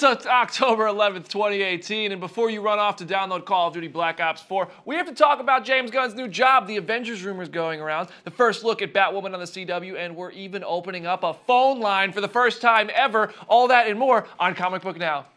It's October 11th, 2018, and before you run off to download Call of Duty Black Ops 4, we have to talk about James Gunn's new job. The Avengers rumors going around, the first look at Batwoman on the CW, and we're even opening up a phone line for the first time ever. All that and more on Comic Book Now.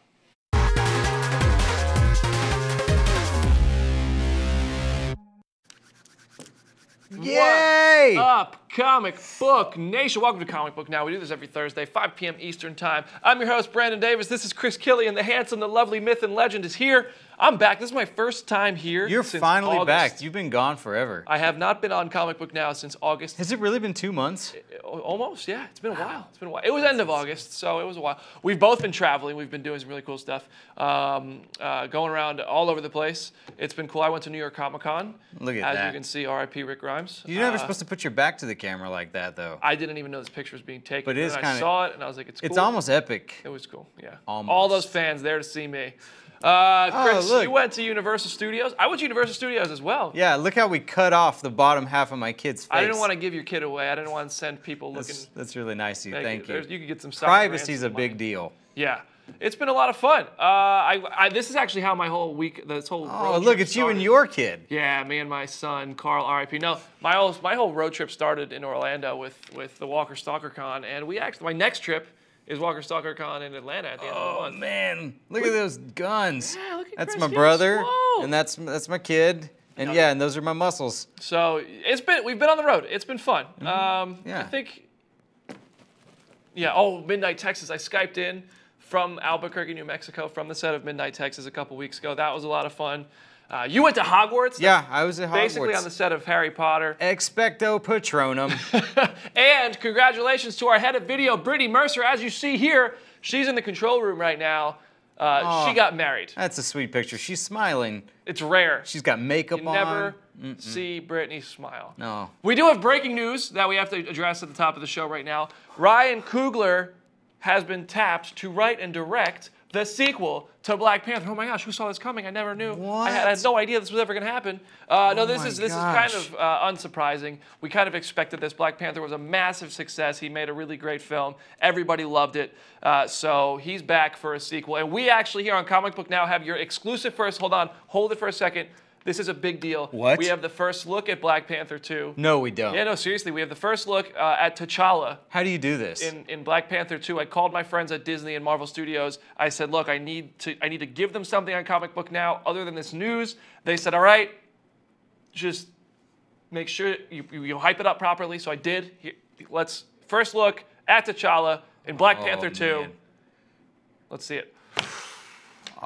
Yay! What's up, Comic Book Nation? Welcome to Comic Book Now. We do this every Thursday, 5 p.m. Eastern Time. I'm your host, Brandon Davis. This is Chris Killian. The handsome, the lovely myth and legend is here. I'm back. This is my first time here. You're since finally August. back. You've been gone forever. I have not been on Comic Book Now since August. Has it really been 2 months? Almost, yeah. It's been a while. It's been a while. It was end of August, so it was a while. We've both been traveling. We've been doing some really cool stuff, going around all over the place. It's been cool. I went to New York Comic Con. Look at that. As you can see, R.I.P. Rick Grimes. You're never supposed to put your back to the camera like that, though. I didn't even know this picture was being taken. But it is and kind of. I saw it, and I was like, it's cool. It's almost epic. It was cool, yeah. Almost. All those fans there to see me. Chris, look. you went to Universal Studios. I went to Universal Studios as well. Yeah, look how we cut off the bottom half of my kid's face. I didn't want to give your kid away. I didn't want to send people looking. That's really nice of you. Thank you. You could get some Privacy's a big deal. Yeah. It's been a lot of fun. This is actually how my whole week, this whole road look, trip it's you started. and your kid. Yeah, me and my son, Carl, R.I.P. No, my whole road trip started in Orlando with the Walker Stalker Con, and my next trip is Walker Stalker Con in Atlanta at the end of the month. Oh man, look at those guns. Yeah, look at That's Chris my getting brother, swole. and that's my kid, and yeah, and those are my muscles. So we've been on the road. It's been fun. Yeah. I think. Yeah. Oh, Midnight Texas. I Skyped in from Albuquerque, New Mexico, from the set of Midnight Texas a couple weeks ago. That was a lot of fun. You went to Hogwarts? Yeah, I was at Hogwarts. Basically on the set of Harry Potter. Expecto Patronum. And congratulations to our head of video, Brittany Mercer. As you see here, she's in the control room right now. She got married. That's a sweet picture. She's smiling. It's rare. She's got makeup You on. never see Brittany smile. No. We do have breaking news that we have to address at the top of the show right now. Ryan Coogler has been tapped to write and direct the sequel to Black Panther. Oh my gosh, who saw this coming? I never knew. What? I had no idea this was ever going to happen. No, this is kind gosh. of unsurprising. We kind of expected this. Black Panther was a massive success. He made a really great film. Everybody loved it. So he's back for a sequel. And we actually here on Comic Book Now have your exclusive first. Hold it for a second. This is a big deal. What? We have the first look at Black Panther 2. No, we don't. Yeah, no, seriously. We have the first look at T'Challa. How do you do this? In Black Panther 2, I called my friends at Disney and Marvel Studios. I said, look, I need to give them something on Comic Book Now other than this news. They said, all right, just make sure you hype it up properly. So I did. Let's first look at T'Challa in Black Panther 2. Man. Let's see it.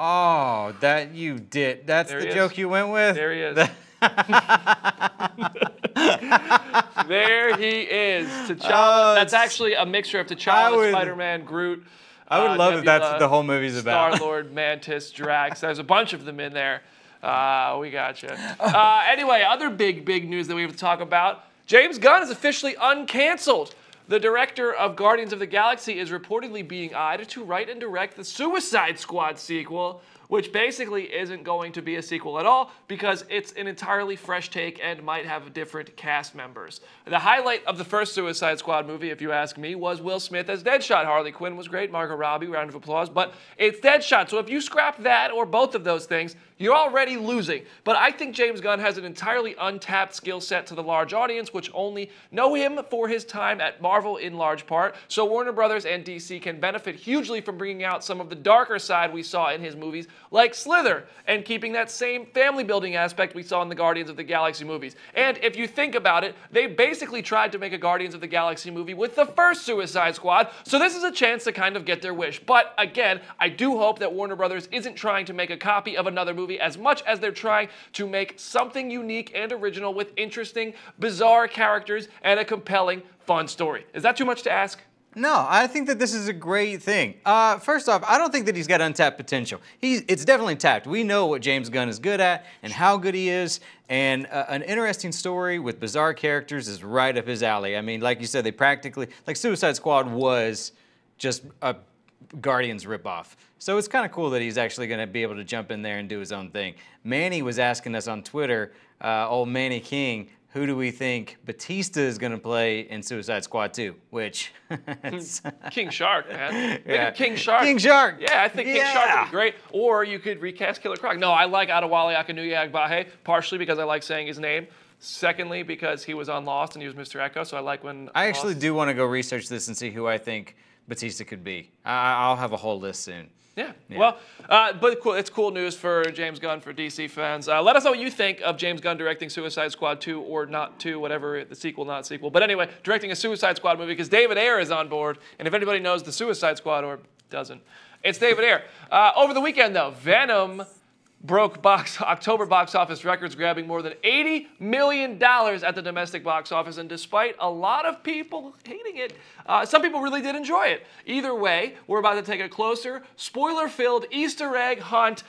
Oh, that you did. That's the joke you went with? There he is. There he is. T'Challa. That's actually a mixture of T'Challa, Spider-Man, Groot. I would love Nebula, if that's what the whole movie's about. Star-Lord, Mantis, Drax. There's a bunch of them in there. We gotcha. Anyway, other big news that we have to talk about. James Gunn is officially uncanceled. The director of Guardians of the Galaxy is reportedly being eyed to write and direct the Suicide Squad sequel, which basically isn't going to be a sequel at all because it's an entirely fresh take and might have different cast members. The highlight of the first Suicide Squad movie, if you ask me, was Will Smith as Deadshot. Harley Quinn was great, Margot Robbie, round of applause, but it's Deadshot. So if you scrap that or both of those things, you're already losing. But I think James Gunn has an entirely untapped skill set to the large audience, which only know him for his time at Marvel in large part. So Warner Brothers and DC can benefit hugely from bringing out some of the darker side we saw in his movies, like Slither, and keeping that same family building aspect we saw in the Guardians of the Galaxy movies. And if you think about it, they basically tried to make a Guardians of the Galaxy movie with the first Suicide Squad, so this is a chance to kind of get their wish. But again, I do hope that Warner Brothers isn't trying to make a copy of another movie as much as they're trying to make something unique and original with interesting, bizarre characters and a compelling, fun story. Is that too much to ask? No, I think that this is a great thing. First off, I don't think that he's got untapped potential. It's definitely tapped. We know what James Gunn is good at and how good he is, and an interesting story with bizarre characters is right up his alley. I mean, like you said, they practically, like Suicide Squad was just a Guardians ripoff. So it's kind of cool that he's actually going to be able to jump in there and do his own thing. Manny was asking us on Twitter, old Manny King, who do we think Batista is going to play in Suicide Squad 2? Which King Shark, man. Yeah. King Shark. King Shark. Yeah, I think King Shark would be great. Or you could recast Killer Croc. No, I like Adewale Akinnuoye-Agbaje, partially because I like saying his name. Secondly, because he was on Lost and he was Mr. Echo, so I like when I actually do want to go research this and see who I think Batista could be. I'll have a whole list soon. Yeah. Well, but cool. It's cool news for James Gunn, for DC fans. Let us know what you think of James Gunn directing Suicide Squad 2 or not 2, whatever, the sequel, not sequel. But anyway, directing a Suicide Squad movie because David Ayer is on board. And if anybody knows the Suicide Squad or doesn't, it's David Ayer. Over the weekend, though, Venom broke October box office records, grabbing more than $80 million at the domestic box office. And despite a lot of people hating it, some people really did enjoy it. Either way, we're about to take a closer, spoiler-filled Easter egg hunt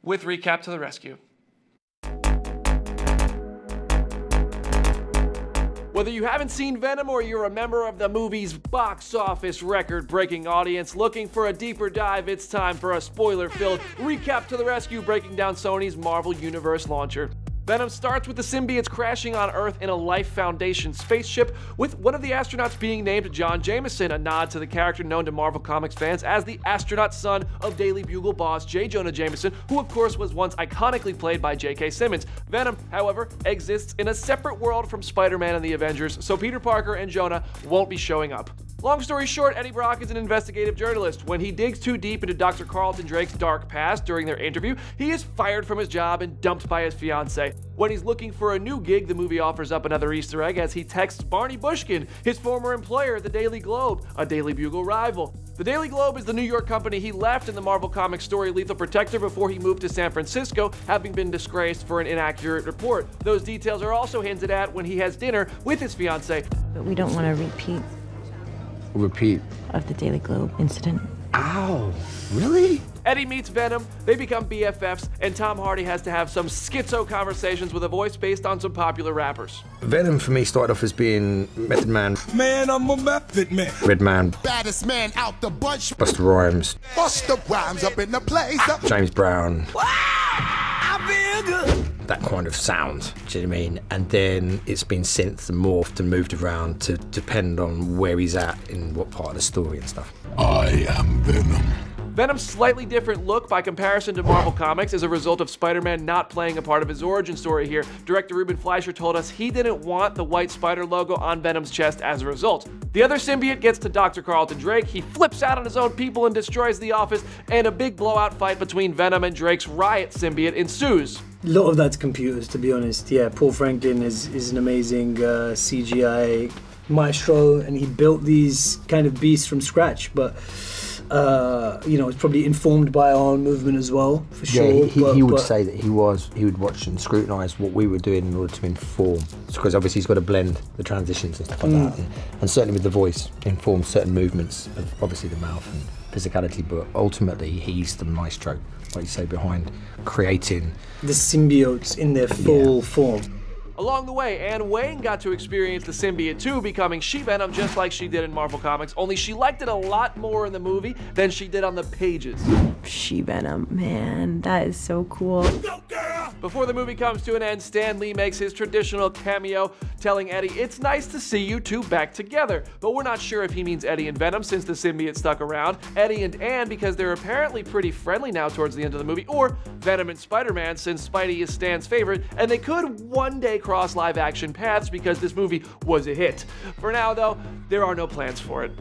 with Recap to the Rescue. Whether you haven't seen Venom or you're a member of the movie's box office record-breaking audience looking for a deeper dive, it's time for a spoiler-filled Recap to the Rescue, breaking down Sony's Marvel Universe launcher. Venom starts with the symbiotes crashing on Earth in a Life Foundation spaceship, with one of the astronauts being named John Jameson, a nod to the character known to Marvel Comics fans as the astronaut son of Daily Bugle boss J. Jonah Jameson, who of course was once iconically played by J.K. Simmons. Venom, however, exists in a separate world from Spider-Man and the Avengers, so Peter Parker and Jonah won't be showing up. Long story short, Eddie Brock is an investigative journalist. When he digs too deep into Dr. Carlton Drake's dark past during their interview, he is fired from his job and dumped by his fiancée. When he's looking for a new gig, the movie offers up another Easter egg as he texts Barney Bushkin, his former employer at the Daily Globe, a Daily Bugle rival. The Daily Globe is the New York company he left in the Marvel Comics story Lethal Protector before he moved to San Francisco, having been disgraced for an inaccurate report. Those details are also hinted at when he has dinner with his fiancée. But we don't want to repeat of the Daily Globe incident. Ow, really? Eddie meets Venom, they become BFFs, and Tom Hardy has to have some schizo conversations with a voice based on some popular rappers. Venom for me started off as being Method Man. Man, I'm a Method Man. Redman. Baddest man out the bunch. Busta Rhymes. Busta Rhymes up in the place. James Brown. I feel good. That kind of sound, do you know what I mean? And then it's been synth and morphed and moved around to depend on where he's at in what part of the story and stuff. I am Venom. Venom's slightly different look by comparison to Marvel Comics is a result of Spider-Man not playing a part of his origin story here. Director Ruben Fleischer told us he didn't want the white spider logo on Venom's chest as a result. The other symbiote gets to Dr. Carlton Drake, he flips out on his own people and destroys the office, and a big blowout fight between Venom and Drake's Riot symbiote ensues. A lot of that's computers, to be honest. Yeah, Paul Franklin is an amazing CGI maestro, and he built these kind of beasts from scratch, but you know, it's probably informed by our own movement as well, for sure. Yeah, he would say that he would watch and scrutinise what we were doing in order to inform. Because obviously he's got to blend the transitions and stuff like that, and certainly with the voice, inform certain movements of obviously the mouth and physicality, but ultimately he's the maestro, like you say, behind creating the symbiotes in their full form. Along the way, Anne Wayne got to experience the symbiote too, becoming She-Venom just like she did in Marvel Comics, only she liked it a lot more in the movie than she did on the pages. She-Venom, man, that is so cool. Before the movie comes to an end, Stan Lee makes his traditional cameo, telling Eddie, "It's nice to see you two back together." But we're not sure if he means Eddie and Venom since the symbiote stuck around, Eddie and Anne because they're apparently pretty friendly now towards the end of the movie, or Venom and Spider-Man since Spidey is Stan's favorite, and they could one day cross live-action paths because this movie was a hit. For now, though, there are no plans for it.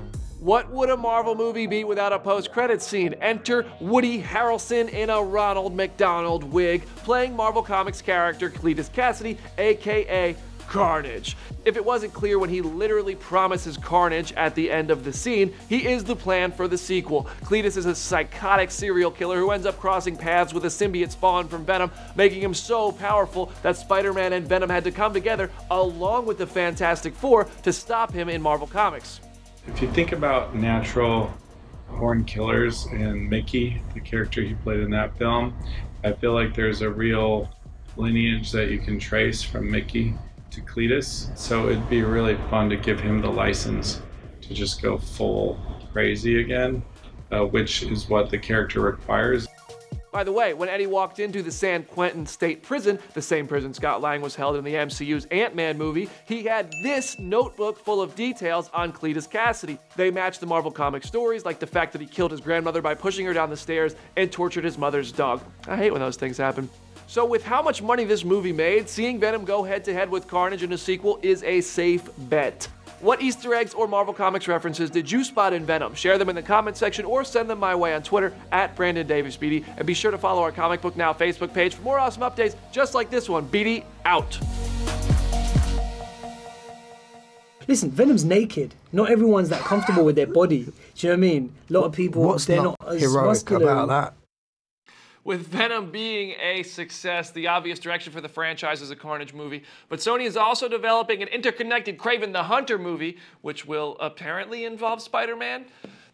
What would a Marvel movie be without a post-credits scene? Enter Woody Harrelson in a Ronald McDonald wig, playing Marvel Comics character Cletus Cassidy, aka Carnage. If it wasn't clear when he literally promises carnage at the end of the scene, he is the plan for the sequel. Cletus is a psychotic serial killer who ends up crossing paths with a symbiote spawned from Venom, making him so powerful that Spider-Man and Venom had to come together along with the Fantastic Four to stop him in Marvel Comics. If you think about natural born killers and Mickey, the character he played in that film, I feel like there's a real lineage that you can trace from Mickey to Cletus. So it'd be really fun to give him the license to just go full crazy again, which is what the character requires. By the way, when Eddie walked into the San Quentin State Prison, the same prison Scott Lang was held in the MCU's Ant-Man movie, he had this notebook full of details on Cletus Cassidy. They matched the Marvel Comics stories, like the fact that he killed his grandmother by pushing her down the stairs and tortured his mother's dog. I hate when those things happen. So with how much money this movie made, seeing Venom go head-to-head with Carnage in a sequel is a safe bet. What Easter eggs or Marvel Comics references did you spot in Venom? Share them in the comment section or send them my way on Twitter at Brandon Davis Beatty. And be sure to follow our Comic Book Now Facebook page for more awesome updates just like this one. Beatty out. Listen, Venom's naked. Not everyone's that comfortable with their body. Do you know what I mean? A lot of people, they're not as heroic muscular. about that? With Venom being a success, the obvious direction for the franchise is a Carnage movie, but Sony is also developing an interconnected Kraven the Hunter movie, which will apparently involve Spider-Man.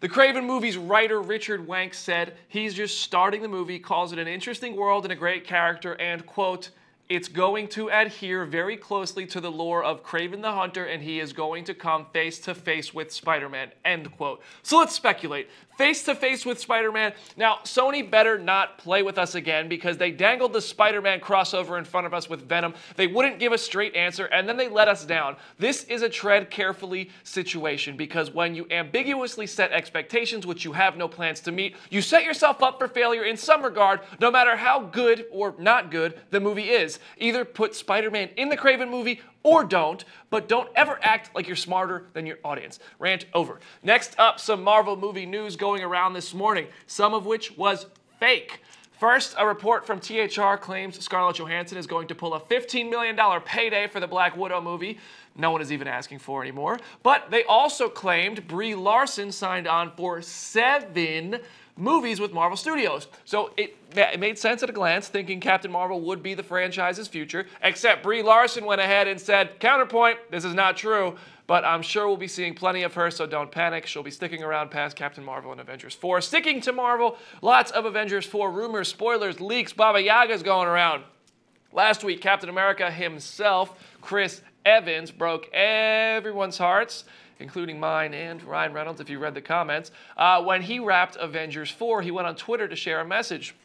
The Kraven movie's writer Richard Wank said he's just starting the movie, calls it an interesting world and a great character, and quote, "It's going to adhere very closely to the lore of Kraven the Hunter, and he is going to come face to face with Spider-Man," end quote. So let's speculate. Face to face with Spider-Man. Now, Sony better not play with us again because they dangled the Spider-Man crossover in front of us with Venom. They wouldn't give a straight answer, and then they let us down. This is a tread carefully situation because when you ambiguously set expectations which you have no plans to meet, you set yourself up for failure in some regard, no matter how good or not good the movie is. Either put Spider-Man in the Kraven movie or don't, but don't ever act like you're smarter than your audience. Rant over. Next up, some Marvel movie news going around this morning, some of which was fake. First, a report from THR claims Scarlett Johansson is going to pull a $15 million payday for the Black Widow movie. No one is even asking for anymore. But they also claimed Brie Larson signed on for 7 movies with Marvel Studios. So it made sense at a glance, thinking Captain Marvel would be the franchise's future, except Brie Larson went ahead and said, counterpoint, this is not true, but I'm sure we'll be seeing plenty of her, so don't panic. She'll be sticking around past Captain Marvel and Avengers 4. Sticking to Marvel, lots of Avengers 4 rumors, spoilers, leaks, Baba Yaga's going around. Last week, Captain America himself, Chris Evans, broke everyone's hearts, including mine and Ryan Reynolds, if you read the comments. When he wrapped Avengers 4, he went on Twitter to share a message.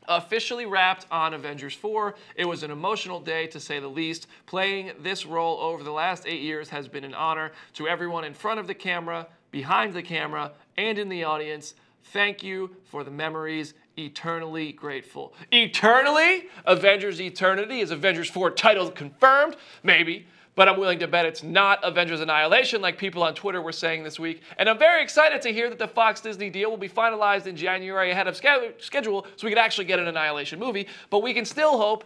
Officially wrapped on Avengers 4, it was an emotional day to say the least. Playing this role over the last 8 years has been an honor. To everyone in front of the camera, behind the camera, and in the audience, thank you for the memories. Eternally grateful. Eternally? Avengers Eternity? Is Avengers 4 title confirmed? Maybe. But I'm willing to bet it's not Avengers Annihilation like people on Twitter were saying this week. And I'm very excited to hear that the Fox-Disney deal will be finalized in January ahead of schedule so we can actually get an Annihilation movie. But we can still hope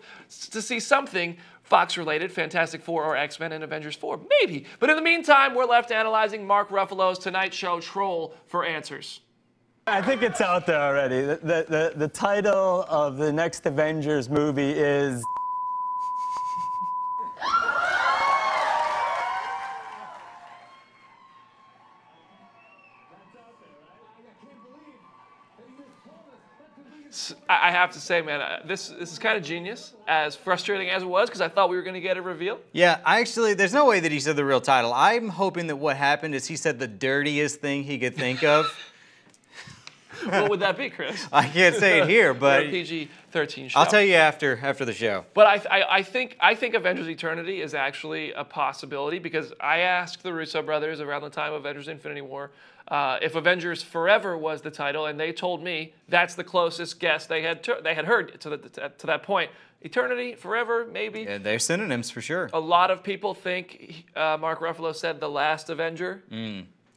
to see something Fox-related, Fantastic Four or X-Men and Avengers 4. Maybe. But in the meantime, we're left analyzing Mark Ruffalo's Tonight Show troll for answers. I think it's out there already. The title of the next Avengers movie is... I have to say, man, this is kind of genius, as frustrating as it was, because I thought we were going to get a reveal. Yeah, there's no way that he said the real title. I'm hoping that what happened is he said the dirtiest thing he could think of. What would that be, Chris? I can't say it here, but PG-13 show. I'll tell you after the show. But I think Avengers Eternity is actually a possibility because I asked the Russo brothers around the time of Avengers Infinity War if Avengers Forever was the title, and they told me that's the closest guess they had heard to that point. Eternity, Forever, maybe. Yeah, they're synonyms for sure. A lot of people think Mark Ruffalo said the last Avenger.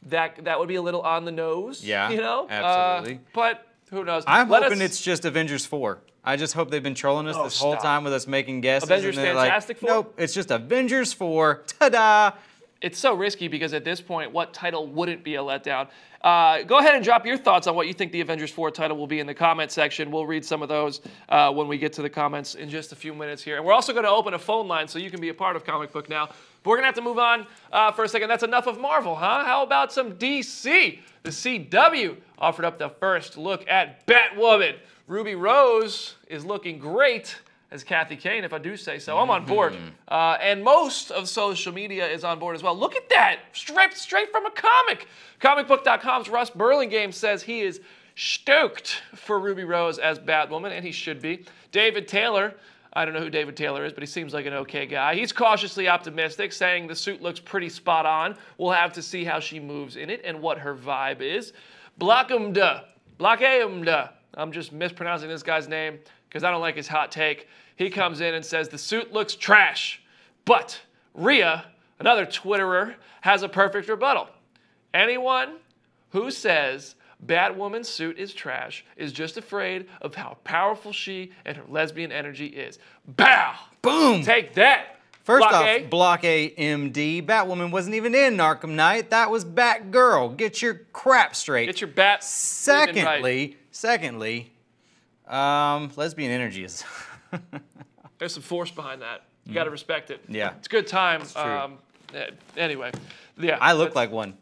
That would be a little on the nose. Yeah, you know, absolutely. But who knows? I'm hoping it's just Avengers 4. I just hope they've been trolling us this whole time with us making guesses. Avengers Fantastic Four? Nope, it's just Avengers 4. Ta-da! It's so risky because at this point, what title wouldn't be a letdown? Go ahead and drop your thoughts on what you think the Avengers 4 title will be in the comment section. We'll read some of those when we get to the comments in just a few minutes here. And we're also going to open a phone line so you can be a part of Comic Book Now. But we're going to have to move on for a second. That's enough of Marvel, huh? How about some DC? The CW offered up the first look at Batwoman. Ruby Rose is looking great as Kathy Kane, if I do say so. I'm on board. And most of social media is on board as well. Look at that, straight from a comic. Comicbook.com's Russ Burlingame says he is stoked for Ruby Rose as Batwoman, and he should be. David Taylor, I don't know who David Taylor is, but he seems like an okay guy. He's cautiously optimistic, saying the suit looks pretty spot on. We'll have to see how she moves in it and what her vibe is. Blockhamda. I'm just mispronouncing this guy's name because I don't like his hot take. He comes in and says the suit looks trash. But Rhea, another Twitterer, has a perfect rebuttal. Anyone who says Batwoman's suit is trash is just afraid of how powerful she and her lesbian energy is. Bow! Boom! Take that! First Block off, A. Block A, MD. Batwoman wasn't even in Arkham Knight. That was Batgirl. Get your crap straight. Get your bat. Secondly, lesbian energy is. There's some force behind that. You got to respect it. Yeah. It's a good time. It's true. Anyway, yeah. I look like one.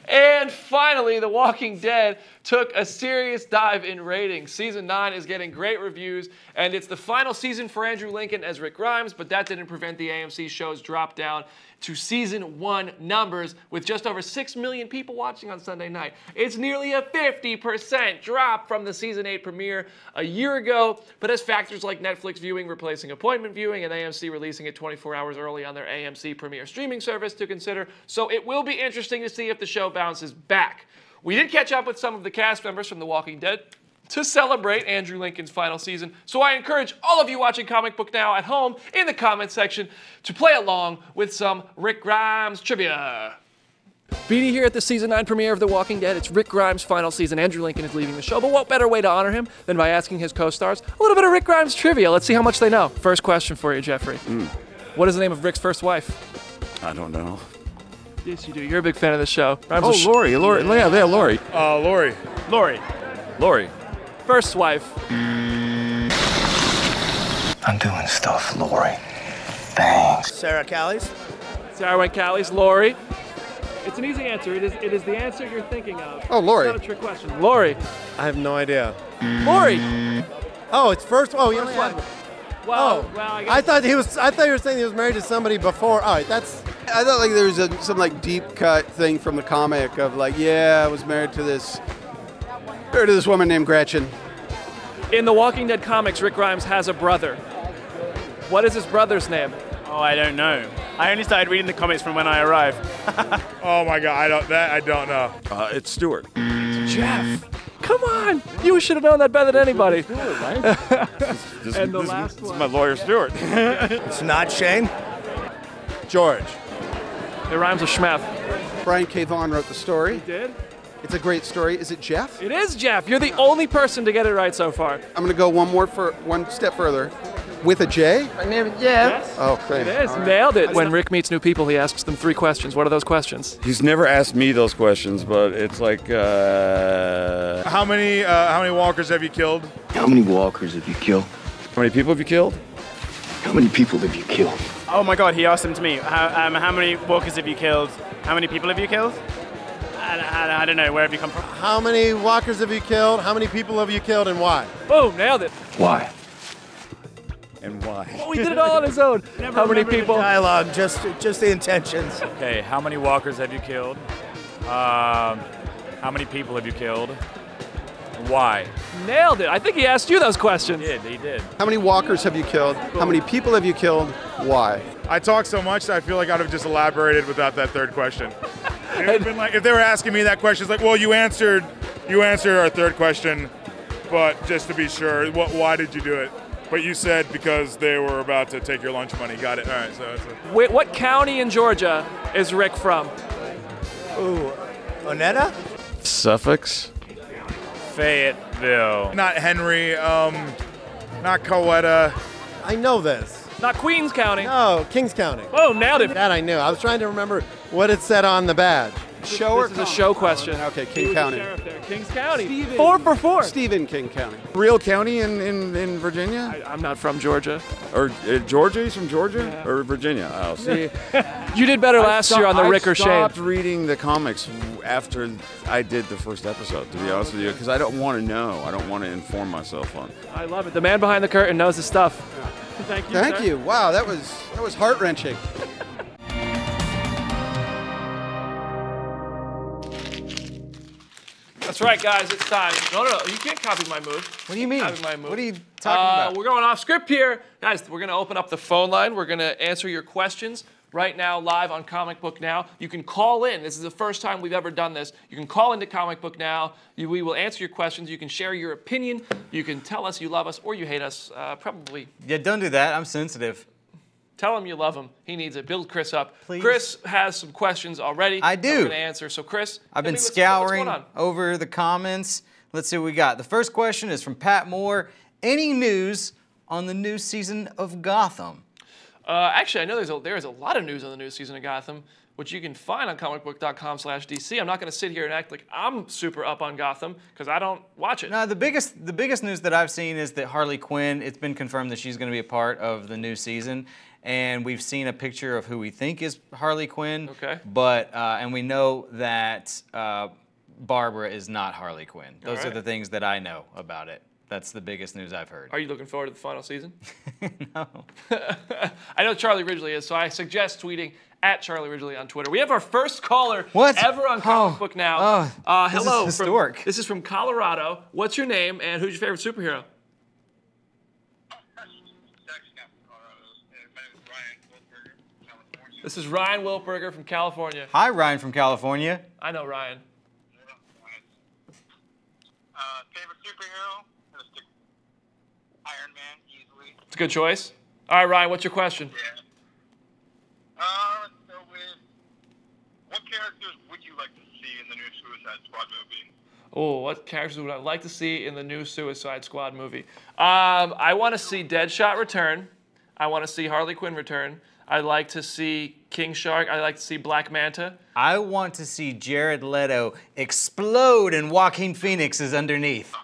And finally, The Walking Dead took a serious dive in ratings. Season 9 is getting great reviews, and it's the final season for Andrew Lincoln as Rick Grimes, but that didn't prevent the AMC show's drop down to Season 1 numbers, with just over 6 million people watching on Sunday night. It's nearly a 50% drop from the Season 8 premiere a year ago, but has factors like Netflix viewing replacing appointment viewing and AMC releasing it 24 hours early on their AMC Premiere streaming service to consider, so it will be interesting to see if the show bounces back. We did catch up with some of the cast members from The Walking Dead to celebrate Andrew Lincoln's final season, so I encourage all of you watching Comic Book Now at home in the comments section to play along with some Rick Grimes trivia. BD here at the Season 9 premiere of The Walking Dead. It's Rick Grimes' final season. Andrew Lincoln is leaving the show, but what better way to honor him than by asking his co-stars a little bit of Rick Grimes trivia. Let's see how much they know. First question for you, Jeffrey. What is the name of Rick's first wife? I don't know. Yes, you do. You're a big fan of the show. Rhymes Lori. Lori. Yeah, Lori. Lori. Lori. Lori. First wife. I'm doing stuff, Lori. Thanks. Sarah Callies. Sarah went Callies. Lori. It's an easy answer. It is the answer you're thinking of. Oh, Lori. It's not a trick question. Lori. I have no idea. Lori. Oh, it's first. Oh, First wife. Well, I guess. I thought you were saying he was married to somebody before. All right, that's. I thought like there was some like deep cut thing from the comic of like, yeah, I was married to this woman named Gretchen. In the Walking Dead comics, Rick Grimes has a brother. What is his brother's name? Oh, I don't know. I only started reading the comics from when I arrived. Oh my God, I don't know. It's Stuart. Jeff. Come on! You should have known that better than anybody. This And the last one. is my lawyer, Stuart. It's not Shane. George. It rhymes with Schmath. Brian K. Vaughan wrote the story. He did? It's a great story. Is it Jeff? It is Jeff. You're the only person to get it right so far. I'm gonna go one step further. With a J? My name is Jeff. Yes. Oh, It is. Nailed it. When Rick meets new people, he asks them 3 questions. What are those questions? He's never asked me those questions, but it's like, How many walkers have you killed? How many walkers have you killed? how many people have you killed? How many people have you killed? Oh my God, he asked them to me. How many walkers have you killed? How many people have you killed? I don't know. Where have you come from? How many walkers have you killed? How many people have you killed, and why? Boom, nailed it. Why? And why? Oh, he did it all on his own. How many people? Dialogue, just the intentions. Okay, how many walkers have you killed? How many people have you killed? Why? Nailed it. I think he asked you those questions. He did. How many walkers have you killed? How many people have you killed? Why? I talk so much that I feel like I'd have just elaborated without that third question. It would have been like if they were asking me that question, it's like, well, you answered our third question, but just to be sure, why did you do it? But you said because they were about to take your lunch money. Got it. All right. So. Wait, what county in Georgia is Rick from? Ooh, Onetta? Suffolk. Fayetteville. Not Henry. Not Coweta. I know this. Not Queens County. No, Kings County. Oh, nailed it. That I knew. I was trying to remember what it said on the badge. Show or This is a show question. Okay, He King was County. the sheriff there. Kings County. Stephen. 4 for 4. Stephen King County. Real county in Virginia? I'm not from Georgia. Or Georgia? He's from Georgia? Or Virginia? Oh, see. You did better last year on the Rick or Shane. I stopped reading the comics after I did the first episode, to be honest with you, because I don't want to know. I don't want to inform myself on. I love it. The man behind the curtain knows his stuff. Thank you. Thank sir. you. Wow, that was heart-wrenching. That's right, guys. It's time. No. You can't copy my move. What do you mean? Copy my move. What are you talking about? We're going off script here. Guys, we're going to open up the phone line. We're going to answer your questions right now live on Comic Book Now. You can call in. This is the first time we've ever done this. You can call into Comic Book Now. We will answer your questions. You can share your opinion. You can tell us you love us or you hate us. Probably. Yeah, don't do that. I'm sensitive. Tell him you love him. He needs it. Build Chris up. Please. Chris has some questions already. I do. We're going to answer. So, Chris, I've been what's scouring going on? over the comments. Let's see what we got. The first question is from Pat Moore. Any news on the new season of Gotham? Actually, I know there's a lot of news on the new season of Gotham, which you can find on comicbook.com/DC. I'm not going to sit here and act like I'm super up on Gotham because I don't watch it. No, the biggest news that I've seen is that Harley Quinn, it's been confirmed that she's going to be a part of the new season. And we've seen a picture of who we think is Harley Quinn. Okay. But, and we know that Barbara is not Harley Quinn. Those are the things that I know about it. That's the biggest news I've heard. Are you looking forward to the final season? No. I know Charlie Ridgely is, so I suggest tweeting at Charlie Ridgely on Twitter. We have our first caller ever on Comic Book Now. Hello. This is historic. This is from Colorado. What's your name and who's your favorite superhero? This is Ryan Wiltberger from California. Hi, Ryan from California. I know Ryan. Favorite superhero? Iron Man, easily. It's a good choice. All right, Ryan, what's your question? Yeah. Let's go with, what characters would you like to see in the new Suicide Squad movie? Oh, what characters would I like to see in the new Suicide Squad movie? I want to see Deadshot return. I want to see Harley Quinn return. I'd like to see King Shark. I'd like to see Black Manta. I want to see Jared Leto explode and Joaquin Phoenix is underneath.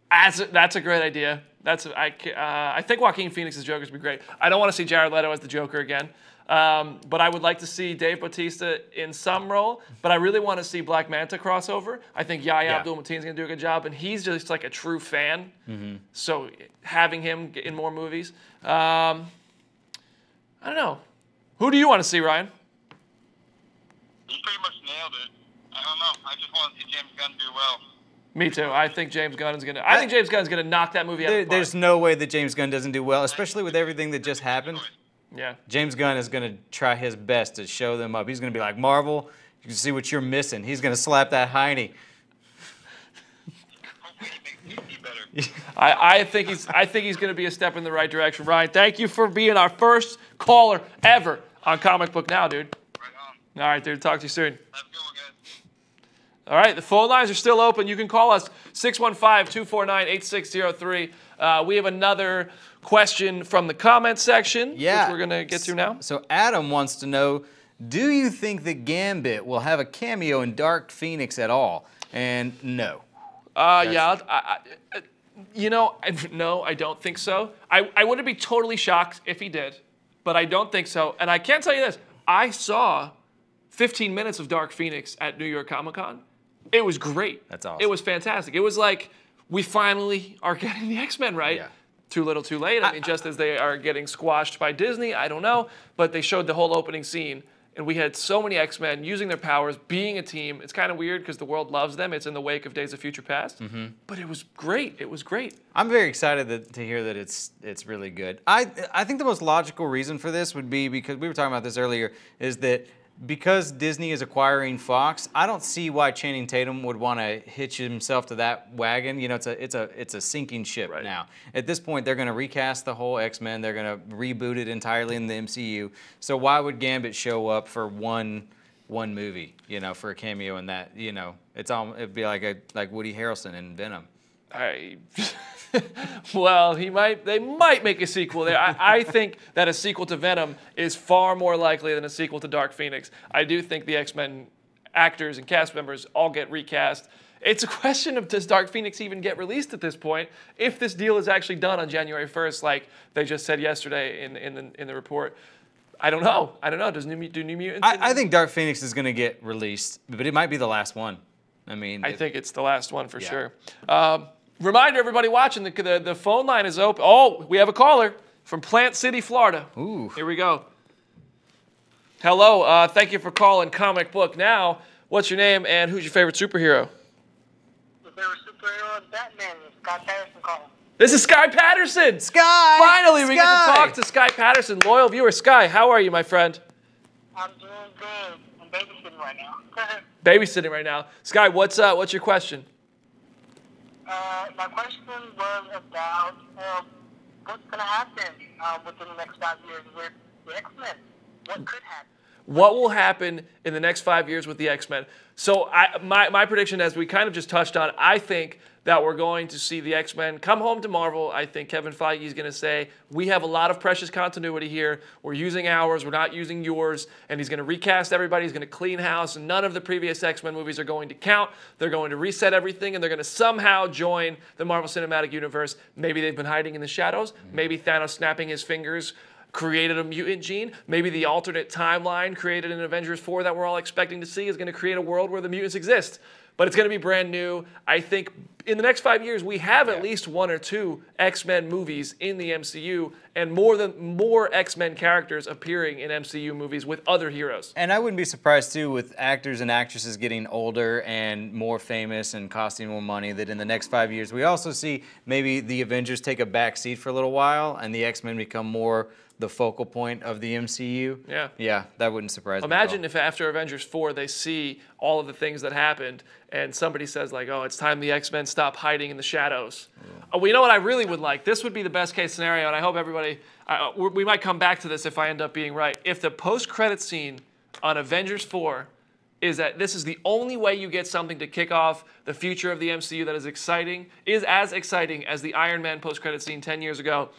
That's a great idea. I think Joaquin Phoenix's Joker would be great. I don't want to see Jared Leto as the Joker again. But I would like to see Dave Bautista in some role. But I really want to see Black Manta crossover. I think Yahya Abdul-Mateen's going to do a good job. And he's just like a true fan. Mm-hmm. So having him in more movies. I don't know. Who do you want to see, Ryan? You pretty much nailed it. I don't know. I just want to see James Gunn do well. Me too. I think James Gunn's gonna. I think James Gunn's gonna knock that movie out of the park. There's no way that James Gunn doesn't do well, especially with everything that just happened. Yeah. James Gunn is gonna try his best to show them up. He's gonna be like, Marvel, you can see what you're missing. He's gonna slap that hiney. I think he's going to be a step in the right direction. Ryan, thank you for being our first caller ever on Comic Book Now, dude. All right, dude. Talk to you soon. All right, the phone lines are still open. You can call us 615-249-8603. We have another question from the comments section, which we're going to get to now. So Adam wants to know, do you think that Gambit will have a cameo in Dark Phoenix at all? And no. No, I don't think so. I wouldn't be totally shocked if he did, but I don't think so. And I can tell you this. I saw 15 minutes of Dark Phoenix at New York Comic Con. It was great. That's awesome. It was fantastic. It was like, we finally are getting the X-Men right. Yeah. Too little, too late. I mean, just as they are getting squashed by Disney, I don't know. But they showed the whole opening scene. And we had so many X-Men using their powers, being a team. It's kind of weird because the world loves them. It's in the wake of Days of Future Past. Mm-hmm. But it was great. It was great. I'm very excited to hear that it's really good. I think the most logical reason for this would be, because we were talking about this earlier, is that because Disney is acquiring Fox, I don't see why Channing Tatum would want to hitch himself to that wagon. You know, it's a sinking ship now. At this point, they're going to recast the whole X-Men. They're going to reboot it entirely in the MCU. So why would Gambit show up for one movie? You know, for a cameo in that. You know, it'd be like Woody Harrelson in Venom. Well, they might make a sequel there. I think that a sequel to Venom is far more likely than a sequel to Dark Phoenix. I do think the X-Men actors and cast members all get recast. It's a question of, does Dark Phoenix even get released at this point? If this deal is actually done on January 1st, like they just said yesterday in the report. I don't know. Do New Mutants? I think Dark Phoenix is going to get released, but it might be the last one. I mean, I think it's the last one for sure. Reminder, everybody watching, the phone line is open. Oh, we have a caller from Plant City, Florida. Ooh. Here we go. Hello. Thank you for calling Comic Book Now. What's your name and who's your favorite superhero? superhero Batman. Scott Patterson calling. This is Sky Patterson. Sky. Finally, we get to Sky. talk to Sky Patterson, loyal viewer. Sky, how are you, my friend? I'm doing good. I'm babysitting right now. Babysitting right now. Sky, what's your question? My question was about what's going to happen within the next 5 years with the X-Men. What could happen? What will happen in the next 5 years with the X-Men? So my prediction, as we kind of just touched on, I think that we're going to see the X-Men come home to Marvel. I think Kevin Feige is going to say, we have a lot of precious continuity here. We're using ours. We're not using yours. And he's going to recast everybody. He's going to clean house. And none of the previous X-Men movies are going to count. They're going to reset everything, and they're going to somehow join the Marvel Cinematic Universe. Maybe they've been hiding in the shadows. Maybe Thanos snapping his fingers created a mutant gene. Maybe the alternate timeline created in Avengers 4 that we're all expecting to see is going to create a world where the mutants exist. But it's going to be brand new. I think in the next 5 years, we have at least 1 or 2 X-Men movies in the MCU, and more X-Men characters appearing in MCU movies with other heroes. And I wouldn't be surprised, too, with actors and actresses getting older and more famous and costing more money, that in the next 5 years, we also see maybe the Avengers take a back seat for a little while, and the X-Men become more the focal point of the MCU. Yeah. Yeah, that wouldn't surprise me. Imagine if after Avengers 4 they see all of the things that happened and somebody says like, oh, it's time the X-Men stop hiding in the shadows. Well, you know what I really would like? This would be the best case scenario, and I hope everybody, we might come back to this if I end up being right. If the post-credit scene on Avengers 4 is that this is the only way you get something to kick off the future of the MCU that is as exciting as the Iron Man post-credit scene 10 years ago.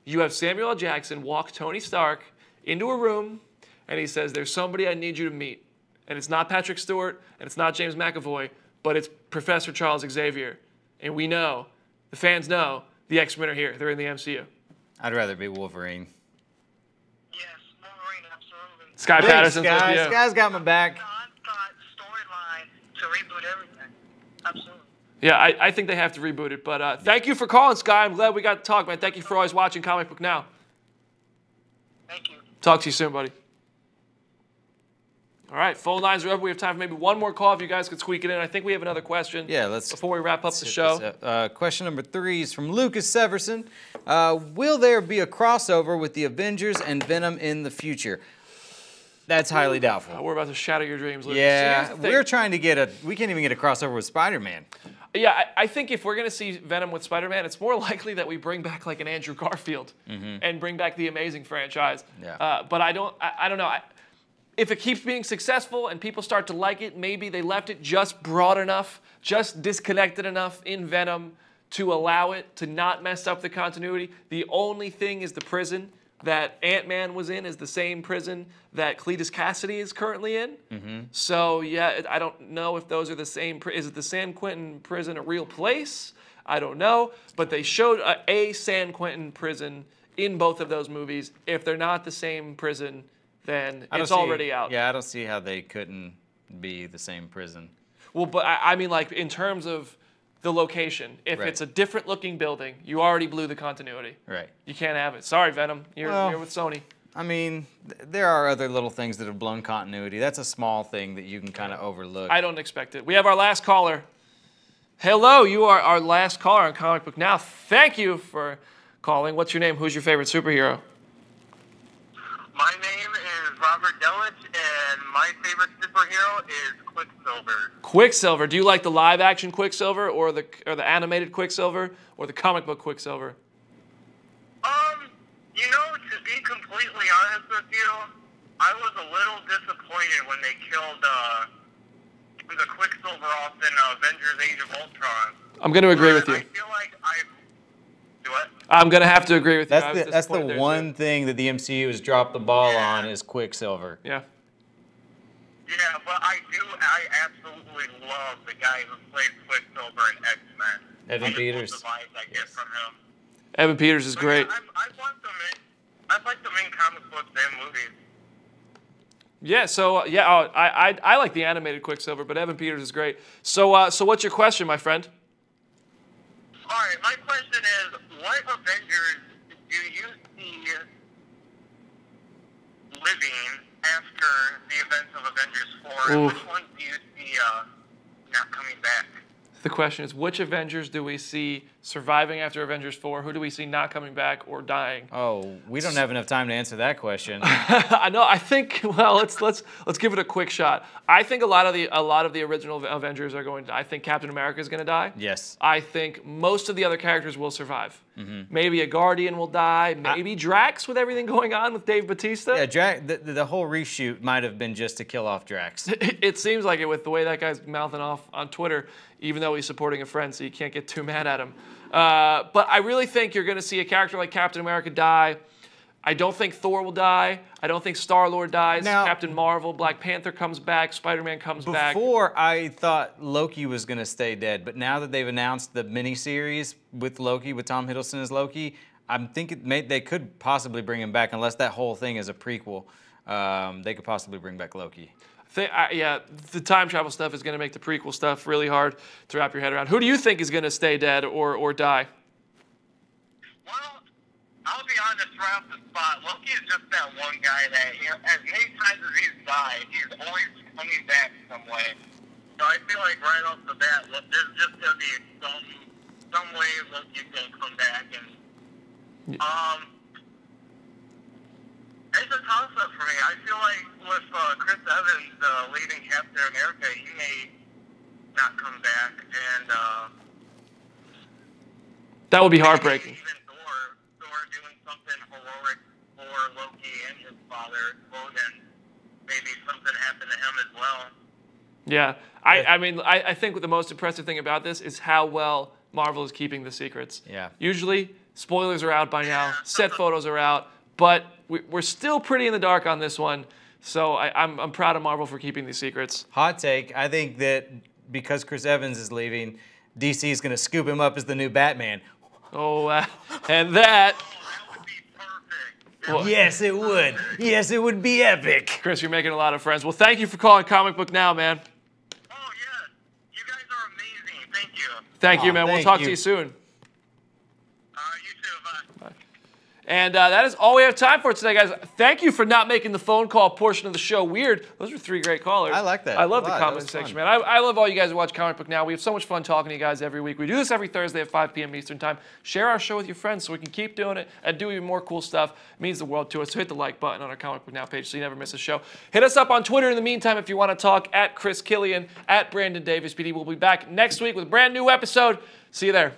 You have Samuel L. Jackson walk Tony Stark into a room, and he says, there's somebody I need you to meet. And it's not Patrick Stewart, and it's not James McAvoy, but it's Professor Charles Xavier. And we know, the fans know, the X-Men are here. They're in the MCU. I'd rather be Wolverine. Yes, Wolverine, absolutely. Sky Patterson's with you. Sky's got my back. Storyline to reboot everything. Absolutely. Yeah, I think they have to reboot it. But thank you for calling, Sky. I'm glad we got to talk, man. Thank you for always watching Comic Book Now. Thank you. Talk to you soon, buddy. All right, phone lines are open. We have time for maybe one more call if you guys could squeak it in. I think we have another question. Yeah, let's. Before we wrap up the show. Question number 3 is from Lucas Severson. Will there be a crossover with the Avengers and Venom in the future? That's highly doubtful. We're about to shatter your dreams, Lucas. Yeah, So we're trying to we can't even get a crossover with Spider-Man. Yeah, I think if we're going to see Venom with Spider-Man, it's more likely that we bring back like an Andrew Garfield and bring back the Amazing franchise. Yeah. But I don't know. If it keeps being successful and people start to like it, maybe they left it just broad enough, just disconnected enough in Venom to allow it to not mess up the continuity. The only thing is the prison that Ant-Man was in is the same prison that Cletus Cassidy is currently in. So, yeah, I don't know if those are the same. Is it the San Quentin prison a real place? I don't know. But they showed a San Quentin prison in both of those movies. If they're not the same prison, then it's already out. Yeah, I don't see how they couldn't be the same prison. Well, but I mean, like, in terms of the location, if it's a different looking building, you already blew the continuity. Right. You can't have it. Sorry, Venom. You're with Sony. I mean, there are other little things that have blown continuity. That's a small thing that you can kind of overlook. I don't expect it. We have our last caller. Hello, you are our last caller on Comic Book Now. Thank you for calling. What's your name? Who's your favorite superhero? My name is Robert Delich, and my favorite superhero is Quicksilver. Quicksilver. Do you like the live-action Quicksilver, or the animated Quicksilver, or the comic book Quicksilver? You know, to be completely honest with you, I was a little disappointed when they killed the Quicksilver off in Avengers: Age of Ultron. I'm going to agree with you. I feel like I'm going to have to agree with you. That's the one thing that the MCU has dropped the ball on is Quicksilver. Yeah. Yeah, but I absolutely love the guy who played Quicksilver in X-Men. Evan Peters. The vibes I get from him. Evan Peters is great. I like them in comic books and movies. Yeah, so I like the animated Quicksilver, but Evan Peters is great. So what's your question, my friend? All right, my question is, what Avengers do you see living after the events of Avengers 4, and which ones do you see not coming back? The question is, which Avengers do we see surviving after Avengers 4? Who do we see not coming back or dying? Oh, we don't have enough time to answer that question. I know. I think. Well, let's give it a quick shot. I think a lot of the original Avengers are going to. I think Captain America is going to die. Yes. I think most of the other characters will survive. Maybe a Guardian will die. Maybe Drax with everything going on with Dave Bautista. Yeah, the whole reshoot might have been just to kill off Drax. It seems like it with the way that guy's mouthing off on Twitter, even though he's supporting a friend, so you can't get too mad at him. But I really think you're going to see a character like Captain America die. I don't think Thor will die. I don't think Star-Lord dies. Now, Captain Marvel, Black Panther comes back. Spider-Man comes back. Before, I thought Loki was going to stay dead, but now that they've announced the miniseries with Loki, with Tom Hiddleston as Loki, I'm thinking they could possibly bring him back, unless that whole thing is a prequel. They could possibly bring back Loki. Yeah, the time travel stuff is going to make the prequel stuff really hard to wrap your head around. Who do you think is going to stay dead or die? Well, I'll be honest right off the spot. Loki is just that one guy that, as many times as he's died, he's always coming back some way. So I feel like right off the bat, there's just going to be some way Loki's going to come back. And it's a toss-up for me. I feel like with Chris Evans leading Captain America, he may not come back, and that would be heartbreaking. Even Thor doing something heroic for Loki and his father, Odin. Maybe something happened to him as well. Yeah, I mean, I think the most impressive thing about this is how well Marvel is keeping the secrets. Yeah. Usually, spoilers are out by now, set photos are out, but we're still pretty in the dark on this one. So I'm proud of Marvel for keeping these secrets. Hot take, I think that because Chris Evans is leaving, DC is going to scoop him up as the new Batman. Oh, and that... Well, yes, it would. Yes, it would be epic. Chris, you're making a lot of friends. Well, thank you for calling Comic Book Now, man. Oh, yeah. You guys are amazing. Thank you. Thank you, man. We'll talk to you soon. You too. Bye. And that is all we have time for today, guys. Thank you for not making the phone call portion of the show weird. Those were 3 great callers. I like that. I love the That comment was section, fun. man. I love all you guys who watch Comic Book Now. We have so much fun talking to you guys every week. We do this every Thursday at 5 p.m. Eastern Time. Share our show with your friends so we can keep doing it and do even more cool stuff. It means the world to us. So hit the like button on our Comic Book Now page so you never miss a show. Hit us up on Twitter in the meantime if you want to talk, at Chris Killian, at Brandon Davis PD. We'll be back next week with a brand new episode. See you there.